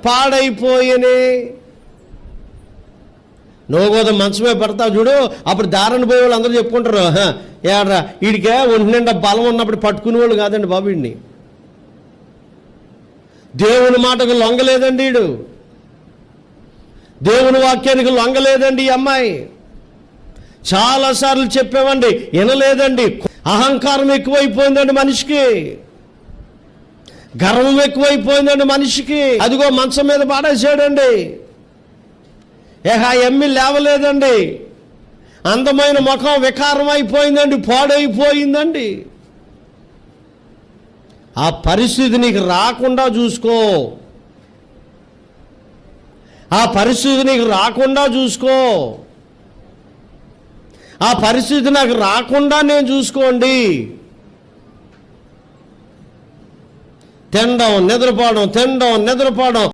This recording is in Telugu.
పాడైపోయనే. నువ్వు కూడా మంచమే పడతావు చూడు, అప్పుడు దారిని పోయే వాళ్ళు అందరూ చెప్పుకుంటారు, ఏడ్రా వీడికే ఒంటి నిండా బలం ఉన్నప్పుడు పట్టుకునేవాళ్ళు కాదండి బాబు వీడిని. దేవుని మాటకు లొంగలేదండి వీడు, దేవుని వాక్యానికి లొంగలేదండి ఈ అమ్మాయి. చాలాసార్లు చెప్పామండి, వినలేదండి. అహంకారం ఎక్కువైపోయిందండి మనిషికి, గర్వం ఎక్కువైపోయిందండి మనిషికి. అదిగో మంచం మీద పాడేసాడండి. ఎమ్మి లేవలేదండి. అందమైన ముఖం వికారం అయిపోయిందండి, పాడైపోయిందండి. ఆ పరిస్థితి నీకు రాకుండా చూసుకో, ఆ పరిస్థితి నీకు రాకుండా చూసుకో, ఆ పరిస్థితి నాకు రాకుండా నేను చూసుకోండి. తినడం నిద్రపోవడం, తినడం నిద్రపోవడం.